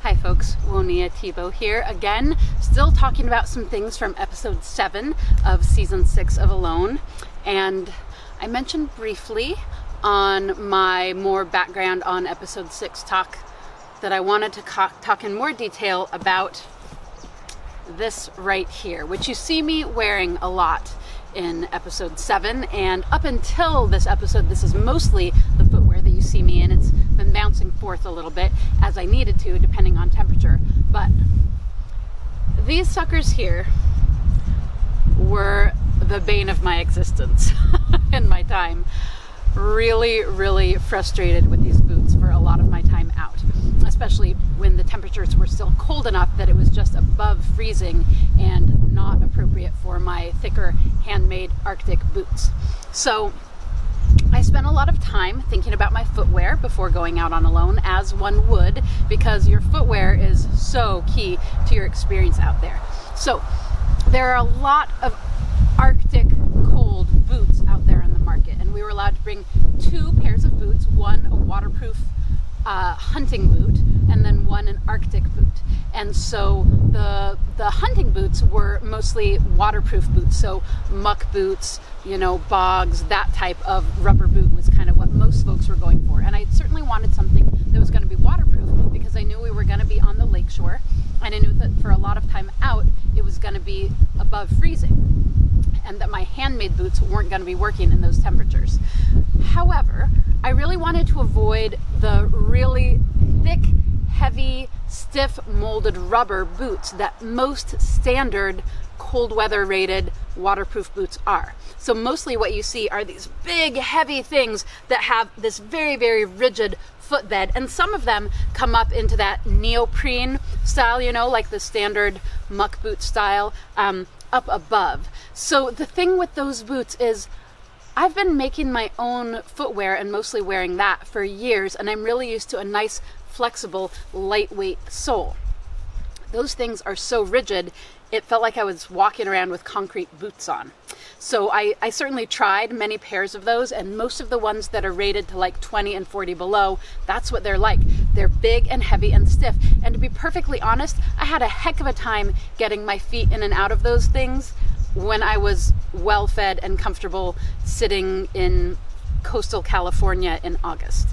Hi folks, Wonia Thibault here again, still talking about some things from episode 7 of season 6 of Alone. And I mentioned briefly on my more background on episode 6 talk that I wanted to talk in more detail about this right here, which you see me wearing a lot in episode 7, and up until this episode this is mostly the footwear that you see me in. It's been bouncing forth a little bit as I needed to depending on temperature, but these suckers here were the bane of my existence in my time. Really frustrated with these boots for a lot of my time out, especially when the temperatures were still cold enough that it was just above freezing and not appropriate for my thicker handmade Arctic boots. So I spent a lot of time thinking about my footwear before going out on Alone, as one would, because your footwear is so key to your experience out there. So there are a lot of Arctic cold boots out there in the market, and we were allowed to bring 2 pairs of boots, one a waterproof hunting boot and then one an Arctic boot. And so the hunting boots were mostly waterproof boots, so muck boots, bogs, that type of rubber boot was kind of what most folks were going for. And I certainly wanted something that was going to be waterproof because I knew we were going to be on the lakeshore, and I knew that for a lot of time out it was going to be above freezing, and that my handmade boots weren't going to be working in those temperatures. However, I really wanted to avoid the really thick, heavy, stiff molded rubber boots that most standard cold weather rated waterproof boots are. So mostly what you see are these big, heavy things that have this very rigid footbed, and some of them come up into that neoprene style, like the standard muck boot style, up above. So the thing with those boots is I've been making my own footwear and mostly wearing that for years, and I'm really used to a nice, flexible, lightweight sole. Those things are so rigid, it felt like I was walking around with concrete boots on. So I certainly tried many pairs of those, and most of the ones that are rated to like 20 and 40 below, that's what they're like. They're big and heavy and stiff. And to be perfectly honest, I had a heck of a time getting my feet in and out of those things when I was well-fed and comfortable sitting in coastal California in August.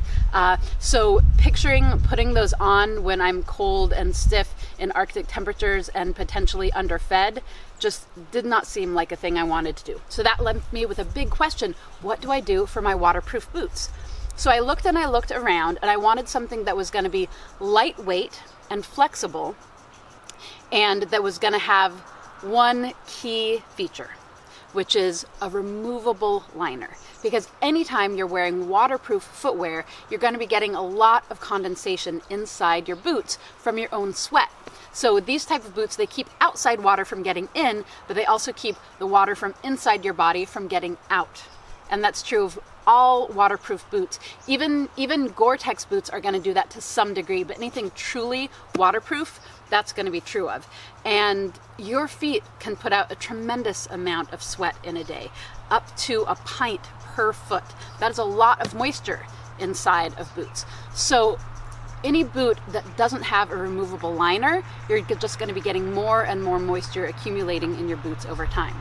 So picturing putting those on when I'm cold and stiff in Arctic temperatures and potentially underfed just did not seem like a thing I wanted to do. So that left me with a big question: what do I do for my waterproof boots? So I looked and I looked around, and I wanted something that was going to be lightweight and flexible, and that was going to have one key feature, which is a removable liner. Because anytime you're wearing waterproof footwear, you're going to be getting a lot of condensation inside your boots from your own sweat. So these type of boots, they keep outside water from getting in, but they also keep the water from inside your body from getting out. And that's true of all waterproof boots. Even Gore-Tex boots are going to do that to some degree, but anything truly waterproof, that's going to be true of. And your feet can put out a tremendous amount of sweat in a day, up to a pint per foot. That is a lot of moisture inside of boots. So any boot that doesn't have a removable liner, you're just going to be getting more and more moisture accumulating in your boots over time.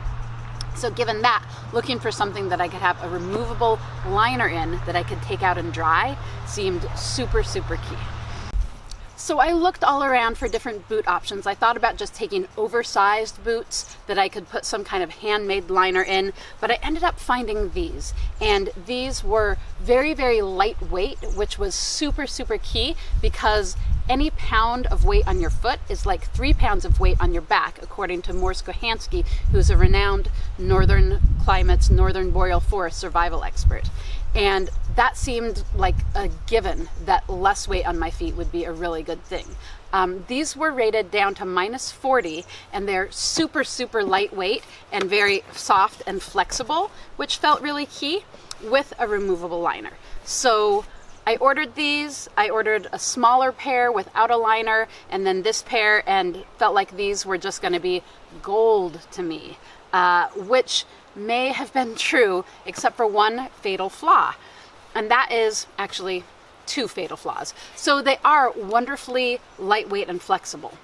So given that, looking for something that I could have a removable liner in that I could take out and dry seemed super key. So I looked all around for different boot options. I thought about just taking oversized boots that I could put some kind of handmade liner in, but I ended up finding these. And these were very lightweight, which was super key, because any pound of weight on your foot is like 3 pounds of weight on your back, according to Morse Kohansky, who's a renowned northern climates, northern boreal forest survival expert. And that seemed like a given that less weight on my feet would be a really good thing. These were rated down to -40, and they're super lightweight and very soft and flexible, which felt really key, with a removable liner. So I ordered these. I ordered a smaller pair without a liner, and then this pair, and felt like these were just going to be gold to me, which may have been true, except for one fatal flaw. And that is actually two fatal flaws. So they are wonderfully lightweight and flexible.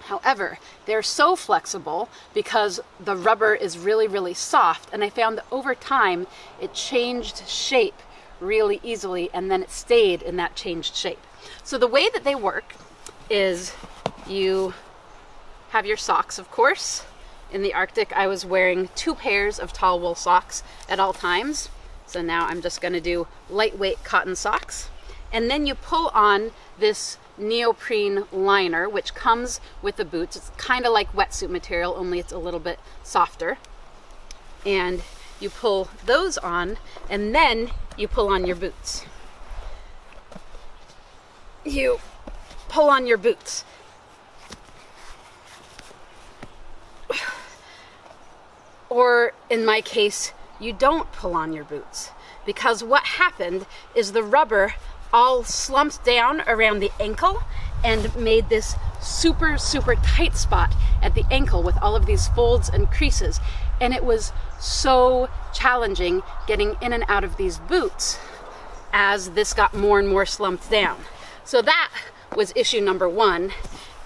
However, they're so flexible because the rubber is really, really soft, and I found that over time it changed shape really easily, and then it stayed in that changed shape. So the way that they work is you have your socks, of course. In the Arctic, I was wearing 2 pairs of tall wool socks at all times. So now I'm just going to do lightweight cotton socks. And then you pull on this neoprene liner, which comes with the boots. It's kind of like wetsuit material, only it's a little bit softer. And you pull those on, and then you pull on your boots. You pull on your boots. Or in my case, you don't pull on your boots, because what happened is the rubber all slumped down around the ankle and made this super, super tight spot at the ankle with all of these folds and creases. And it was so challenging getting in and out of these boots as this got more and more slumped down. So that was issue number 1.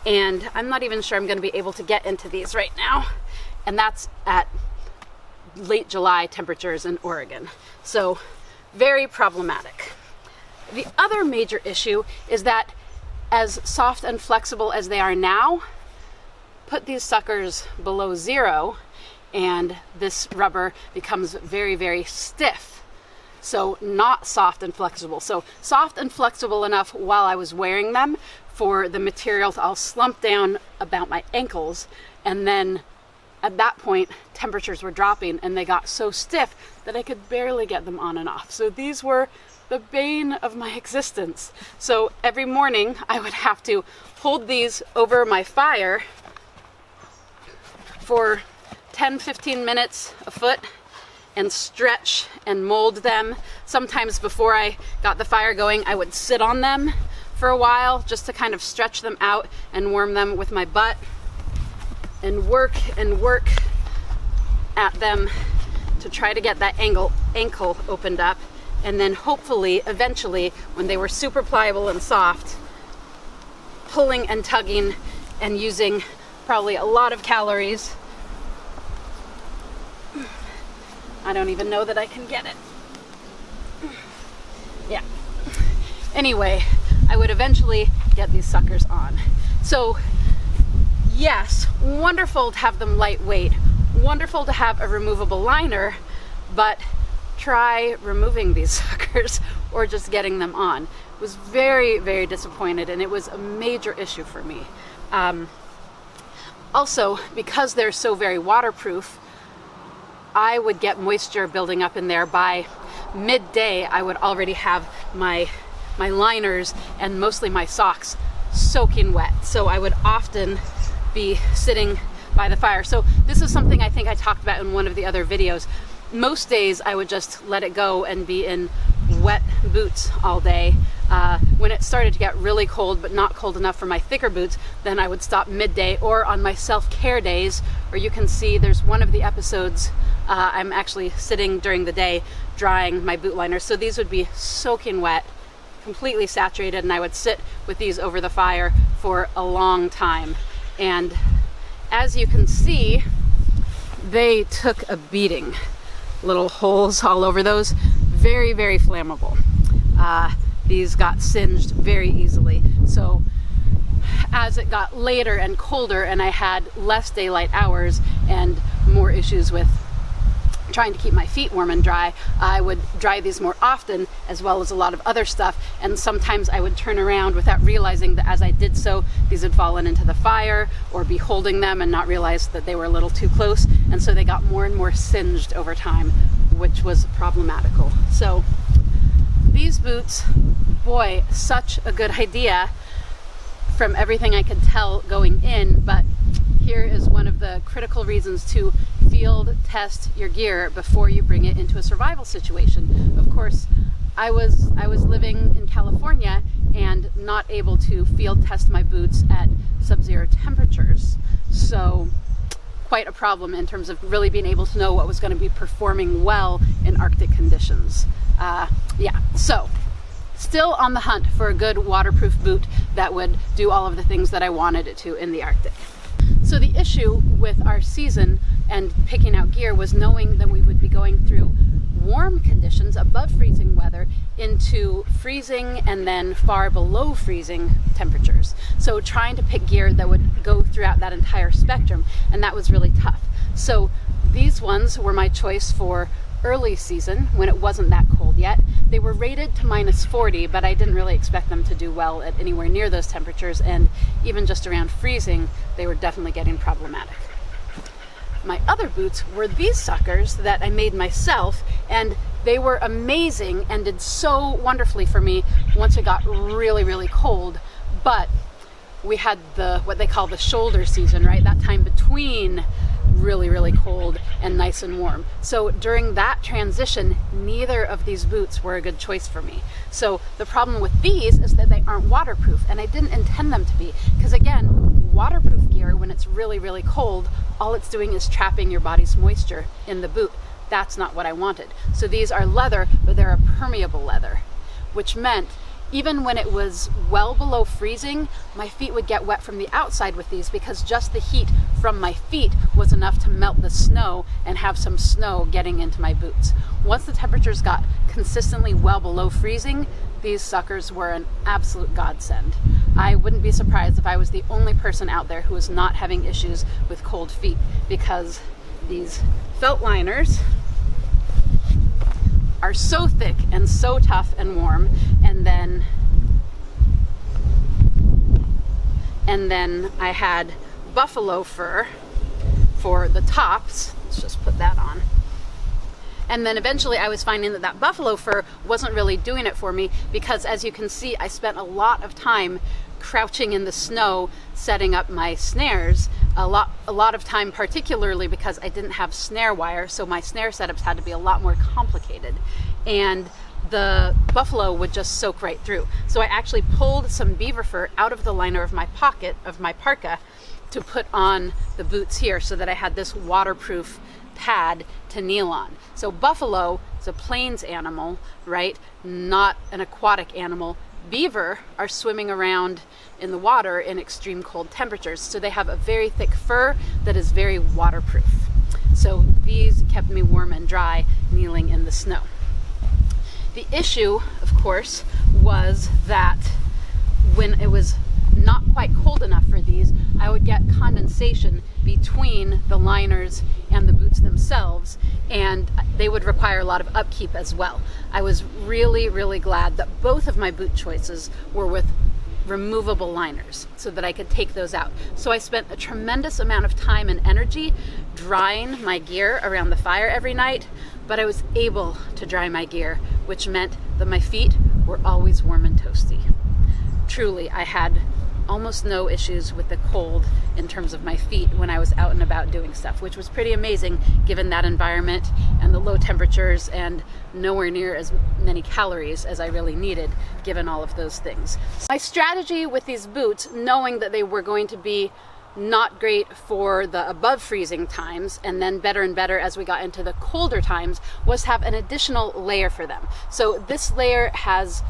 And I'm not even sure I'm going to be able to get into these right now. And that's at late July temperatures in Oregon. So very problematic. The other major issue is that as soft and flexible as they are now, put these suckers below 0 and this rubber becomes very, very stiff. So not soft and flexible. So soft and flexible enough while I was wearing them for the material to all slump down about my ankles, and then at that point, temperatures were dropping and they got so stiff that I could barely get them on and off. So these were the bane of my existence. So every morning I would have to hold these over my fire for 10-15 minutes a foot and stretch and mold them. Sometimes before I got the fire going, I would sit on them for a while just to kind of stretch them out and warm them with my butt, and work at them to try to get that ankle opened up. And then hopefully, eventually, when they were super pliable and soft, pulling and tugging and using probably a lot of calories. I don't even know that I can get it. Yeah. Anyway, I would eventually get these suckers on. So yes, wonderful to have them lightweight, wonderful to have a removable liner, but try removing these suckers or just getting them on. I was very, very disappointed, and it was a major issue for me. Also, because they're so very waterproof, I would get moisture building up in there. By midday, I would already have my liners and mostly my socks soaking wet. So I would often be sitting by the fire. So this is something I think I talked about in one of the other videos. Most days I would just let it go and be in wet boots all day. When it started to get really cold, but not cold enough for my thicker boots, then I would stop midday, or on my self-care days, or you can see there's one of the episodes I'm actually sitting during the day drying my boot liners. So these would be soaking wet, completely saturated, and I would sit with these over the fire for a long time. And as you can see, they took a beating. Little holes all over those. Very, very flammable. These got singed very easily. So as it got later and colder and I had less daylight hours and more issues with trying to keep my feet warm and dry, I would dry these more often, as well as a lot of other stuff. And sometimes I would turn around without realizing that as I did so, these had fallen into the fire, or be holding them and not realize that they were a little too close. And so they got more and more singed over time, which was problematical. So these boots, boy, such a good idea from everything I could tell going in, but here is one of the critical reasons to field test your gear before you bring it into a survival situation. Of course, I was living in California and not able to field test my boots at sub-zero temperatures. So quite a problem in terms of really being able to know what was going to be performing well in Arctic conditions. Yeah, so still on the hunt for a good waterproof boot that would do all of the things that I wanted it to in the Arctic. So the issue with our season and picking out gear was knowing that we would be going through warm conditions, above freezing weather, into freezing and then far below freezing temperatures. So trying to pick gear that would go throughout that entire spectrum, and that was really tough. So these ones were my choice for early season when it wasn't that cold yet. They were rated to -40, but I didn't really expect them to do well at anywhere near those temperatures, and even just around freezing, they were definitely getting problematic. My other boots were these suckers that I made myself, and they were amazing and did so wonderfully for me once it got really, really cold. But we had what they call the shoulder season, right? That time between really, really cold and nice and warm. So during that transition, neither of these boots were a good choice for me. So the problem with these is that they aren't waterproof, and I didn't intend them to be, because again, waterproof gear, when it's really, really cold, all it's doing is trapping your body's moisture in the boot. That's not what I wanted. So these are leather, but they're a permeable leather, which meant even when it was well below freezing, my feet would get wet from the outside with these, because just the heat from my feet was enough to melt the snow and have some snow getting into my boots. Once the temperatures got consistently well below freezing, these suckers were an absolute godsend. I wouldn't be surprised if I was the only person out there who was not having issues with cold feet, because these felt liners are so thick and so tough and warm, and then I had buffalo fur for the tops. Let's just put that on. And then eventually I was finding that buffalo fur wasn't really doing it for me, because as you can see, I spent a lot of time crouching in the snow setting up my snares, a lot of time, particularly because I didn't have snare wire, so my snare setups had to be a lot more complicated, and the buffalo would just soak right through. So I actually pulled some beaver fur out of the liner of my pocket of my parka to put on the boots here, so that I had this waterproof pad to kneel on. So buffalo is a plains animal, right? Not an aquatic animal. Beaver are swimming around in the water in extreme cold temperatures, so they have a very thick fur that is very waterproof. So these kept me warm and dry kneeling in the snow. The issue, of course, was that when it was not quite cold enough for these, I would get condensation between the liners and the boots themselves, and they would require a lot of upkeep as well. I was really, really glad that both of my boot choices were with removable liners so that I could take those out. So I spent a tremendous amount of time and energy drying my gear around the fire every night, but I was able to dry my gear, which meant that my feet were always warm and toasty. Truly, I had almost no issues with the cold in terms of my feet when I was out and about doing stuff, which was pretty amazing given that environment and the low temperatures and nowhere near as many calories as I really needed given all of those things. My strategy with these boots, knowing that they were going to be not great for the above freezing times and then better and better as we got into the colder times, was have an additional layer for them. So this layer has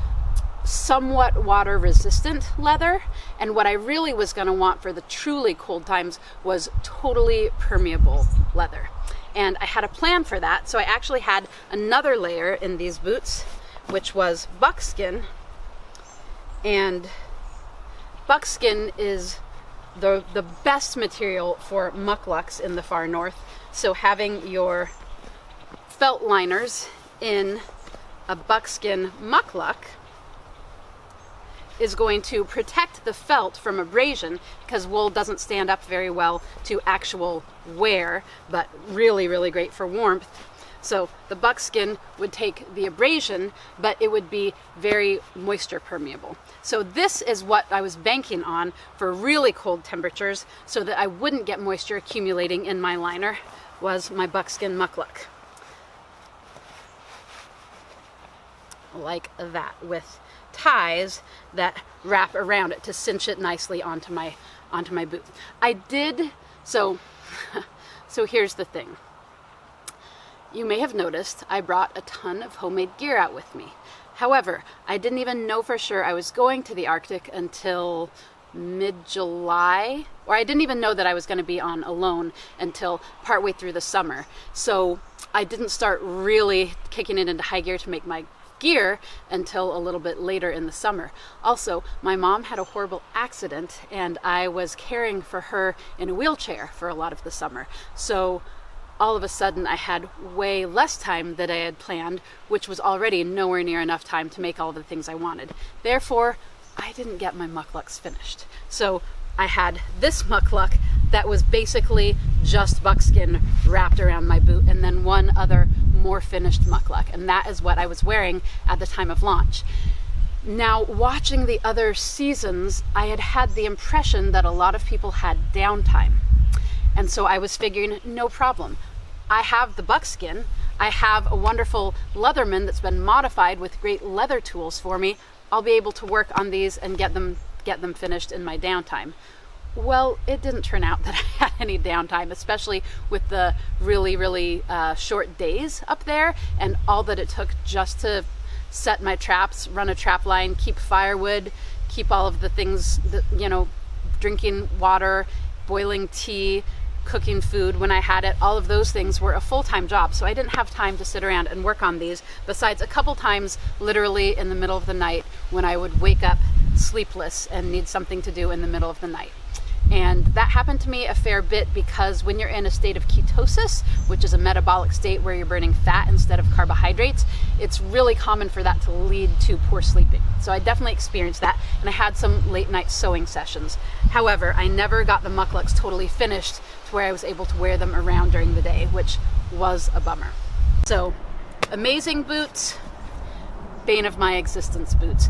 somewhat water resistant leather, and what I really was going to want for the truly cold times was totally permeable leather, and I had a plan for that. So I actually had another layer in these boots, which was buckskin, and buckskin is the best material for mucklucks in the far north. So having your felt liners in a buckskin muckluck is going to protect the felt from abrasion, because wool doesn't stand up very well to actual wear, but really, really great for warmth. So the buckskin would take the abrasion, but it would be very moisture permeable. So this is what I was banking on for really cold temperatures, so that I wouldn't get moisture accumulating in my liner, was my buckskin muckluck. Like that, with ties that wrap around it to cinch it nicely onto my boot. I did so here's the thing. You may have noticed I brought a ton of homemade gear out with me. However, I didn't even know for sure I was going to the Arctic until mid-July, or I didn't even know that I was going to be on alone until partway through the summer. So I didn't start really kicking it into high gear to make my gear until a little bit later in the summer. Also, my mom had a horrible accident and I was caring for her in a wheelchair for a lot of the summer. So all of a sudden I had way less time than I had planned, which was already nowhere near enough time to make all of the things I wanted. Therefore, I didn't get my mucklucks finished. So I had this muckluck that was basically just buckskin wrapped around my boot, and then one other more finished muckluck, and that is what I was wearing at the time of launch. Now, watching the other seasons, I had the impression that a lot of people had downtime. And so I was figuring, no problem. I have the buckskin. I have a wonderful Leatherman that's been modified with great leather tools for me. I'll be able to work on these and get them finished in my downtime. Well, it didn't turn out that I had any downtime, especially with the really short days up there and all that it took just to set my traps, run a trap line, keep firewood, keep all of the things that, drinking water, boiling tea, cooking food when I had it. All of those things were a full-time job, so I didn't have time to sit around and work on these, besides a couple times literally in the middle of the night when I would wake up sleepless and need something to do in the middle of the night. And that happened to me a fair bit because when you're in a state of ketosis, which is a metabolic state where you're burning fat instead of carbohydrates, it's really common for that to lead to poor sleeping. So I definitely experienced that, and I had some late night sewing sessions. However, I never got the mucklucks totally finished to where I was able to wear them around during the day, which was a bummer. So, amazing boots, bane of my existence boots.